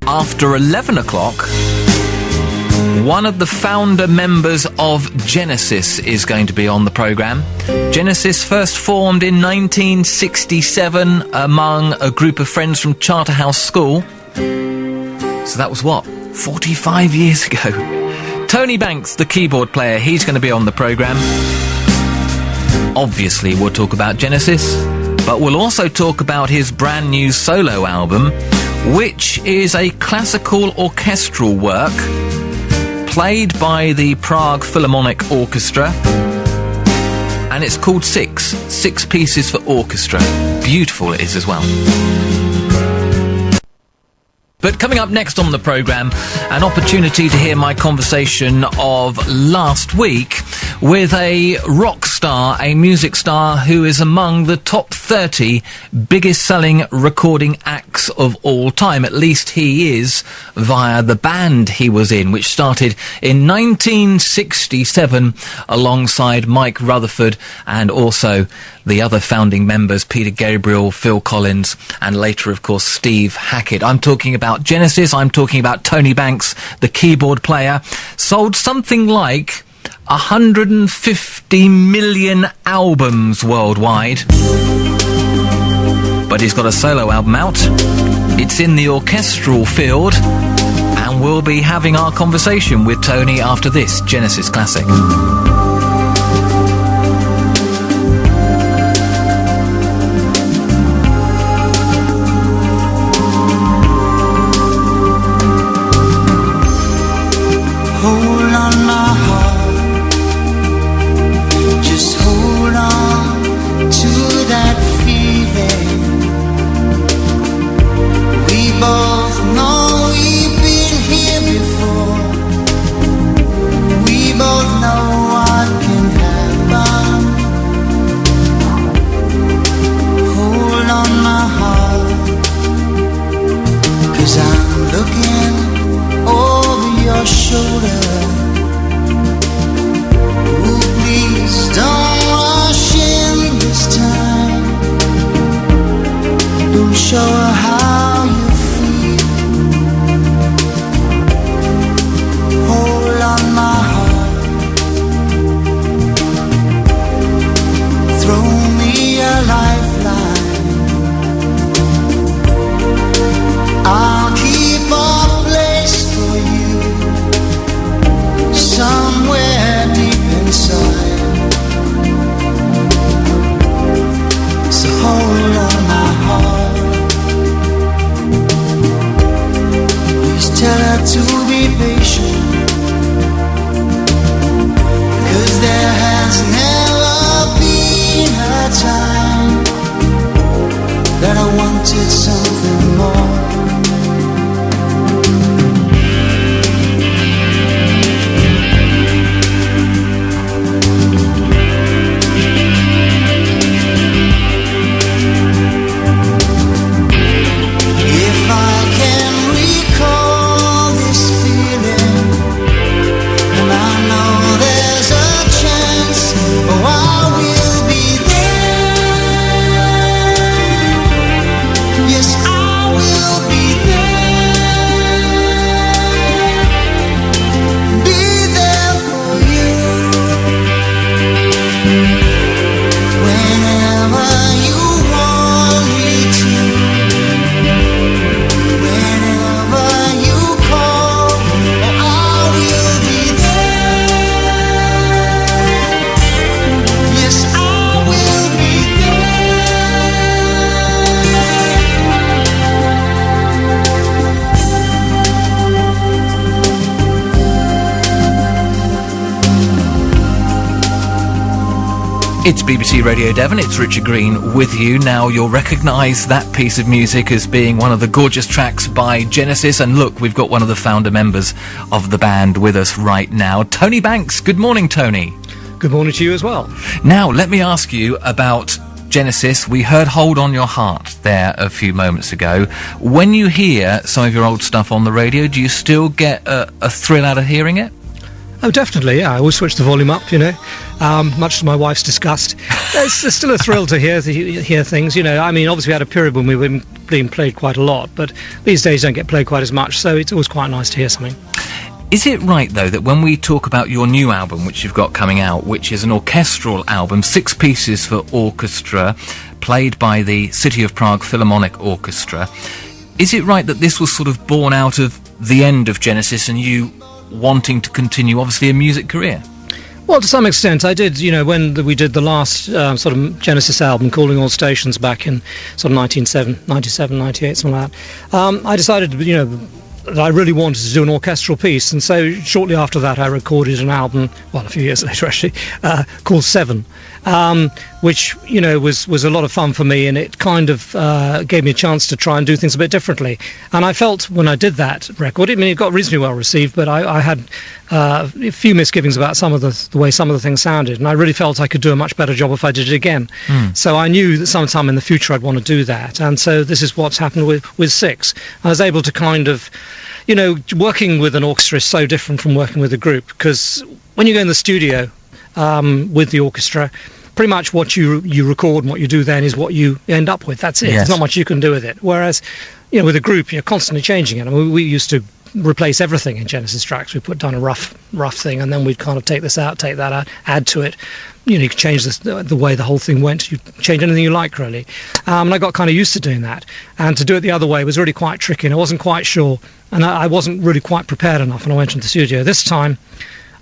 after 11 o'clock, one of the founder members of Genesis is going to be on the programme. Genesis first formed in 1967 among a group of friends from Charterhouse School. So that was what? 45 years ago. Tony Banks, the keyboard player, he's going to be on the programme. Obviously, we'll talk about Genesis, but we'll also talk about his brand new solo album, which is a classical orchestral work played by the Prague Philharmonic Orchestra, and it's called Six Pieces for Orchestra. Beautiful it is as well. But coming up next on the programme, an opportunity to hear my conversation of last week with a rock star, a music star who is among the top 30 biggest selling recording acts of all time. At least he is, via the band he was in, which started in 1967 alongside Mike Rutherford and also the other founding members, Peter Gabriel, Phil Collins, and later, of course, Steve Hackett. I'm talking about Genesis. I'm talking about Tony Banks, the keyboard player. Sold something like 150 million albums worldwide. But he's got a solo album out. It's in the orchestral field. And we'll be having our conversation with Tony after this Genesis classic. Hold on, my heart. Just hold on to that feeling. We both know we've been here before. We both know what can happen. Hold on, my heart. 'Cause I'm looking over your shoulder. Oh, please don't rush in this time. Don't show her how you feel. Hold on, my heart. Throw me a lifeline. I'll keep a place for you somewhere deep inside. So hold on, my heart. Please tell her to be patient, 'cause there has never been a time that I wanted something more. It's BBC Radio Devon, it's Richard Green with you. Now, you'll recognise that piece of music as being one of the gorgeous tracks by Genesis. And look, we've got one of the founder members of the band with us right now. Tony Banks. Good morning, Tony. Good morning to you as well. Now, let me ask you about Genesis. We heard Hold On Your Heart there a few moments ago. When you hear some of your old stuff on the radio, do you still get a thrill out of hearing it? Oh, definitely, yeah. I always switch the volume up, much to my wife's disgust. It's still a thrill to hear things, I mean, obviously we had a period when we were being played quite a lot, but these days don't get played quite as much, so it's always quite nice to hear something. Is it right, though, that when we talk about your new album, which you've got coming out, which is an orchestral album, 6 pieces for orchestra, played by the City of Prague Philharmonic Orchestra, is it right that this was sort of born out of the end of Genesis and you wanting to continue, obviously, a music career? Well, to some extent, I did, when we did the last sort of Genesis album, Calling All Stations, back in sort of 97, 98, something like that, I decided, that I really wanted to do an orchestral piece, and so shortly after that I recorded an album, well, a few years later actually, called Seven, which was a lot of fun for me, and it kind of gave me a chance to try and do things a bit differently. And I felt when I did that record, I mean, it got reasonably well received, but I had a few misgivings about some of the way some of the things sounded, and I really felt I could do a much better job if I did it again. So I knew that sometime in the future I'd want to do that, and so this is what's happened with 6. I was able to kind of, working with an orchestra is so different from working with a group, because when you go in the studio with the orchestra, pretty much what you record and what you do then is what you end up with. That's it. Yes. There's not much you can do with it. Whereas, with a group, you're constantly changing it. I mean, we used to replace everything in Genesis tracks. We put down a rough thing, and then we'd kind of take this out, take that out, add to it. You could change the way the whole thing went. You change anything you like, really. And I got kind of used to doing that. And to do it the other way was really quite tricky, and I wasn't quite sure, and I wasn't really quite prepared enough when I went into the studio. This time,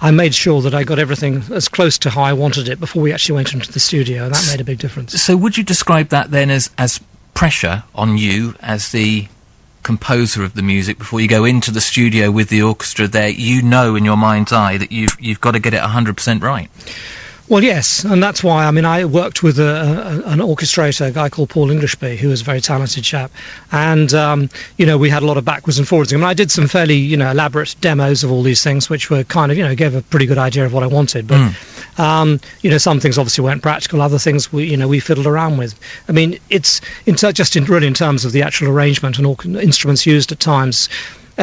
I made sure that I got everything as close to how I wanted it before we actually went into the studio, and that made a big difference. So would you describe that then as pressure on you as the composer of the music before you go into the studio with the orchestra there? In your mind's eye that you've got to get it 100% right. Well, yes, and that's why, I worked with an orchestrator, a guy called Paul Englishby, who was a very talented chap, and, we had a lot of backwards and forwards. I did some fairly, elaborate demos of all these things, which were kind of, gave a pretty good idea of what I wanted, but, some things obviously weren't practical, other things we fiddled around with. It's really in terms of the actual arrangement and all instruments used at times.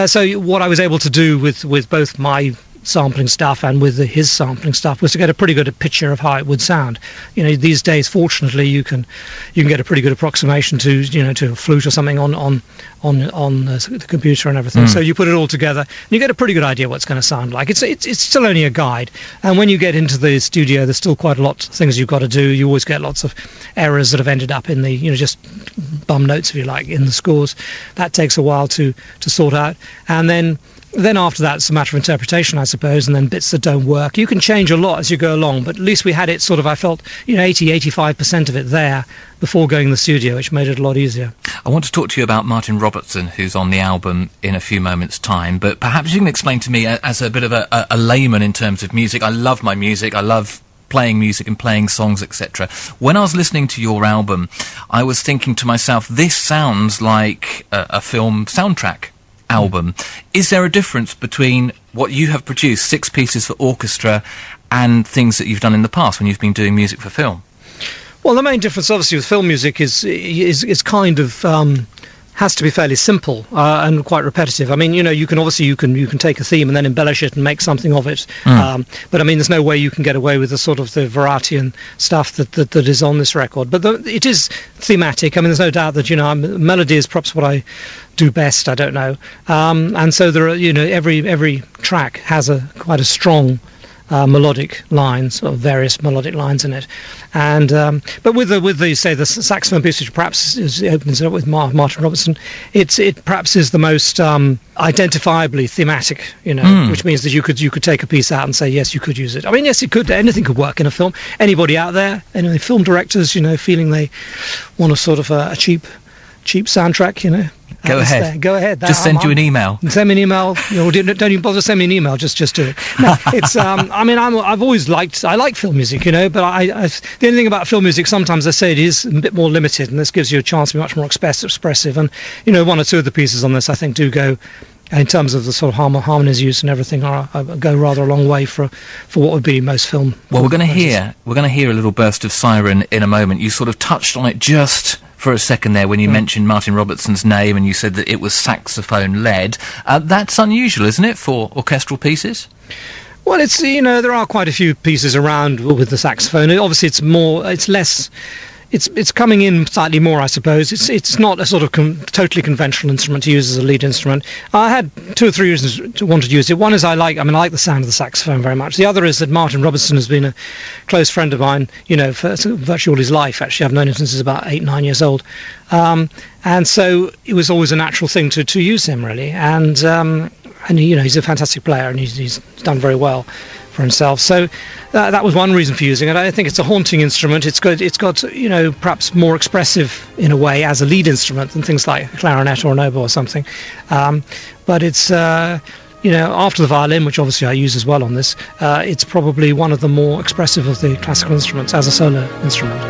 So what I was able to do with both my sampling stuff and with his sampling stuff was to get a pretty good picture of how it would sound. These days, fortunately, you can get a pretty good approximation to a flute or something on the computer and everything. So you put it all together and you get a pretty good idea what it's going to sound like. It's still only a guide, and when you get into the studio, there's still quite a lot of things you've got to do. You always get lots of errors that have ended up in the just bum notes, if you like, in the scores. That takes a while to sort out, and then after that, it's a matter of interpretation, I suppose, and then bits that don't work. You can change a lot as you go along, but at least we had it sort of, I felt, 80-85% of it there before going in the studio, which made it a lot easier. I want to talk to you about Martin Robertson, who's on the album in a few moments' time, but perhaps you can explain to me, as a bit of a layman in terms of music. I love my music. I love playing music and playing songs, etc. When I was listening to your album, I was thinking to myself, this sounds like a film soundtrack album. Is there a difference between what you have produced, 6 pieces for orchestra, and things that you've done in the past when you've been doing music for film? Well, the main difference, obviously, with film music is kind of has to be fairly simple and quite repetitive. You can take a theme and then embellish it and make something of it. But there's no way you can get away with the sort of the variety and stuff that is on this record. But it is thematic. There's no doubt that melody is perhaps what I do best. I don't know. And so there are every track has quite a strong melodic lines, or various melodic lines in it, and but with the saxophone piece, which perhaps opens it up with Martin Robertson, it perhaps is the most identifiably thematic, which means that you could take a piece out and say yes, you could use it. Yes, it could. Anything could work in a film. Anybody out there, any film directors, feeling they want a sort of a cheap soundtrack, Go ahead. Go ahead. Just send you an email. Send me an email. Don't even bother send me an email. Just do it. No, it's. I've always liked. I like film music, but the only thing about film music, sometimes I say it is a bit more limited, and this gives you a chance to be much more expressive. And 1 or 2 of the pieces on this, I think, do go, in terms of the sort of harmonies used and everything, go rather a long way for what would be most film. Well, we're going to hear a little burst of Siren in a moment. You sort of touched on it just for a second there when you mentioned Martin Robertson's name, and you said that it was saxophone led. That's unusual, isn't it, for orchestral pieces? Well, it's, there are quite a few pieces around with the saxophone. Obviously, it's coming in slightly more, I suppose. It's not a sort of totally conventional instrument to use as a lead instrument. I had 2 or 3 reasons to want to use it. One is I like the sound of the saxophone very much. The other is that Martin Robertson has been a close friend of mine, for virtually all his life, actually. I've known him since he was about 8, 9 years old. And so it was always a natural thing to use him, really. And he's a fantastic player, and he's done very well for himself. So that was one reason for using it. I think it's a haunting instrument. It's got perhaps more expressive in a way as a lead instrument than things like a clarinet or an oboe or something. But it's after the violin, which obviously I use as well on this, it's probably one of the more expressive of the classical instruments as a solo instrument.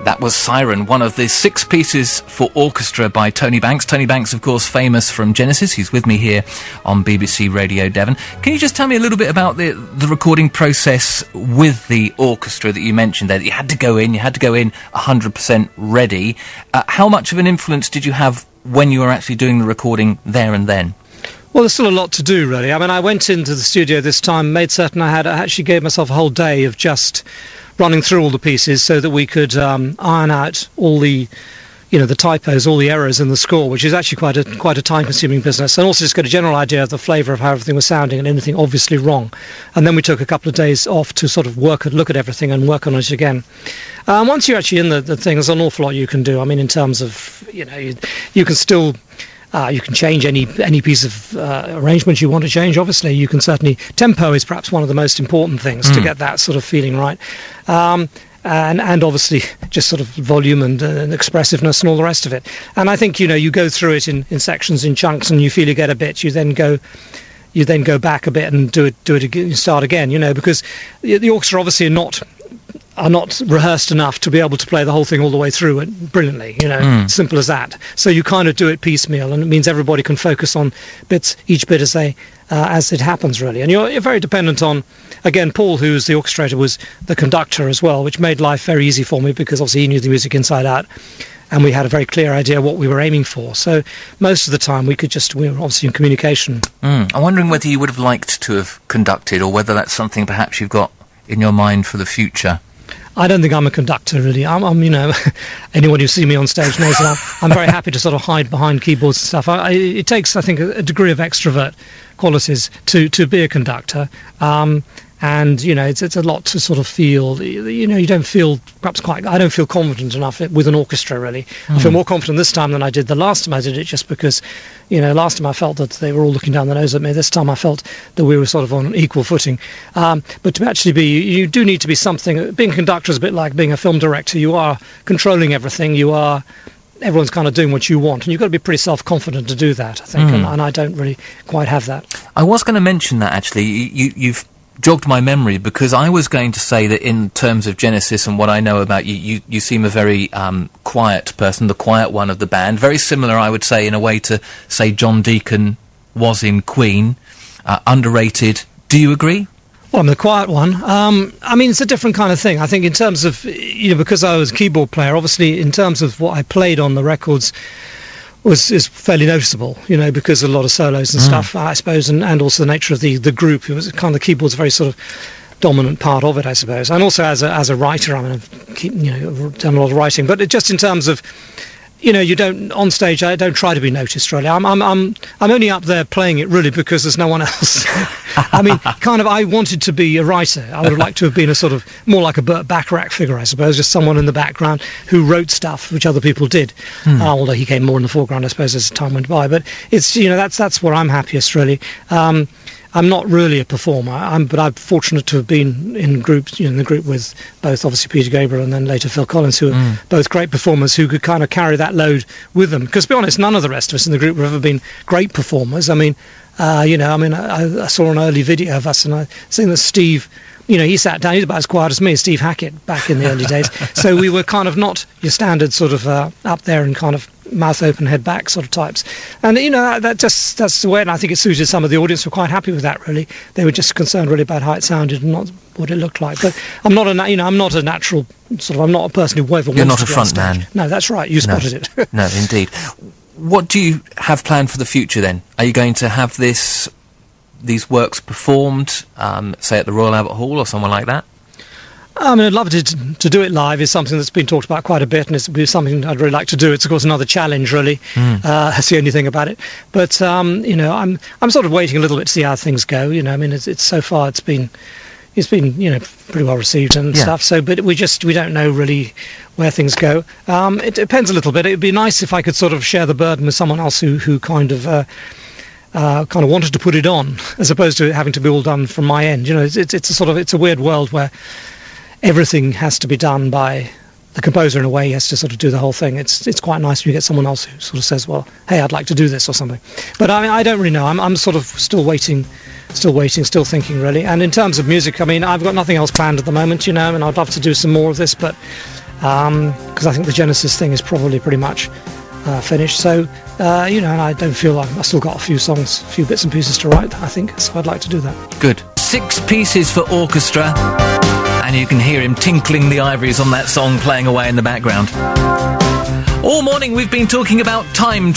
That was Siren, one of the 6 pieces for orchestra by Tony Banks. Tony Banks, of course, famous from Genesis. He's with me here on BBC Radio Devon. Can you just tell me a little bit about the recording process with the orchestra that you mentioned there, that you had to go in 100% ready? How much of an influence did you have when you were actually doing the recording there and then? Well, there's still a lot to do, really. I mean, I went into the studio this time, made certain I actually gave myself a whole day of just running through all the pieces so that we could iron out all the typos, all the errors in the score, which is actually quite a time-consuming business, and also just get a general idea of the flavour of how everything was sounding and anything obviously wrong. And then we took a couple of days off to sort of look at everything and work on it again. Once you're actually in the thing, there's an awful lot you can do. I mean, in terms of, you can still... you can change any piece of arrangement you want to change. Obviously, you can certainly... Tempo is perhaps one of the most important things to get that sort of feeling right. And obviously just sort of volume and expressive-ness and all the rest of it. And I think, you go through it in sections, in chunks, and you feel you get a bit. You then go back a bit and do it again, start again, because the orchestra obviously are not rehearsed enough to be able to play the whole thing all the way through it brilliantly, simple as that. So you kind of do it piecemeal, and it means everybody can focus on each bit as it happens, really. And you're very dependent on, again, Paul, who's the orchestrator, was the conductor as well, which made life very easy for me because obviously he knew the music inside out, and we had a very clear idea what we were aiming for. So most of the time we were obviously in communication. I'm wondering whether you would have liked to have conducted, or whether that's something perhaps you've got in your mind for the future. I don't think I'm a conductor, really. I'm anyone who sees me on stage knows that I'm very happy to sort of hide behind keyboards and stuff. It takes, I think, a degree of extrovert qualities to be a conductor. And, it's a lot to sort of feel, you don't feel I don't feel confident enough with an orchestra, really. I feel more confident this time than I did the last time I did it, just because, last time I felt that they were all looking down the nose at me. This time I felt that we were sort of on an equal footing. But to actually you do need to be something. Being a conductor is a bit like being a film director. You are controlling everything. Everyone's kind of doing what you want, and you've got to be pretty self-confident to do that, I think, and I don't really quite have that. I was going to mention that, actually. You've jogged my memory, because I was going to say that in terms of Genesis and what I know about you, you seem a very quiet person, the quiet one of the band. Very similar, I would say, in a way to, say, John Deacon was in Queen. Underrated. Do you agree? Well, I'm the quiet one. I mean, it's a different kind of thing. I think in terms of, because I was a keyboard player, obviously in terms of what I played on the records is fairly noticeable, because a lot of solos and stuff, I suppose, and also the nature of the group. It was kind of the keyboard's a very sort of dominant part of it, I suppose. And also as a writer, I mean, I've done a lot of writing, but just in terms of, you don't on stage. I don't try to be noticed really. I'm only up there playing it really because there's no one else. I mean, I wanted to be a writer. I would have liked to have been a sort of more like a Burt Bacharach figure, I suppose, just someone in the background who wrote stuff which other people did. Although he came more in the foreground, I suppose, as time went by. But it's that's where I'm happiest really. I'm not really a performer, but I'm fortunate to have been in groups, in the group with both obviously Peter Gabriel and then later Phil Collins, who are both great performers who could kind of carry that load with them. Because to be honest, none of the rest of us in the group have ever been great performers. I mean, I saw an early video of us, and I seen that Steve, he sat down, he's about as quiet as me, Steve Hackett, back in the early days. So we were kind of not your standard sort of up there and kind of mouth open, head back sort of types. And, that's the way, and I think it suited some of the audience. Were quite happy with that, really. They were just concerned really about how it sounded and not what it looked like. But I'm not a natural sort of, I'm not a person who ever wants to be on stage. You're not a front man. No, that's right, you spotted it. No, indeed. What do you have planned for the future then? Are you going to have these works performed, say at the Royal Albert Hall or somewhere like that? I mean, I'd love to do it live. Is something that's been talked about quite a bit, and it's something I'd really like to do. It's of course another challenge, really. That's the only thing about it. But I'm sort of waiting a little bit to see how things go. I mean, it's so far it's been pretty well received and stuff. So, but we don't know really where things go. It depends a little bit. It'd be nice if I could sort of share the burden with someone else who kind of wanted to put it on, as opposed to having to be all done from my end. It's a weird world where everything has to be done by the composer in a way. He has to sort of do the whole thing. It's quite nice when you get someone else who sort of says, well, hey, I'd like to do this or something. But I mean, I don't really know. I'm sort of still waiting, still thinking really. And in terms of music, I mean, I've got nothing else planned at the moment, and I'd love to do some more of this, but because I think the Genesis thing is probably pretty much finished. So, and I don't feel like I've still got a few songs, a few bits and pieces to write, I think. So I'd like to do that. Good. 6 pieces for orchestra. And you can hear him tinkling the ivories on that song playing away in the background. All morning we've been talking about time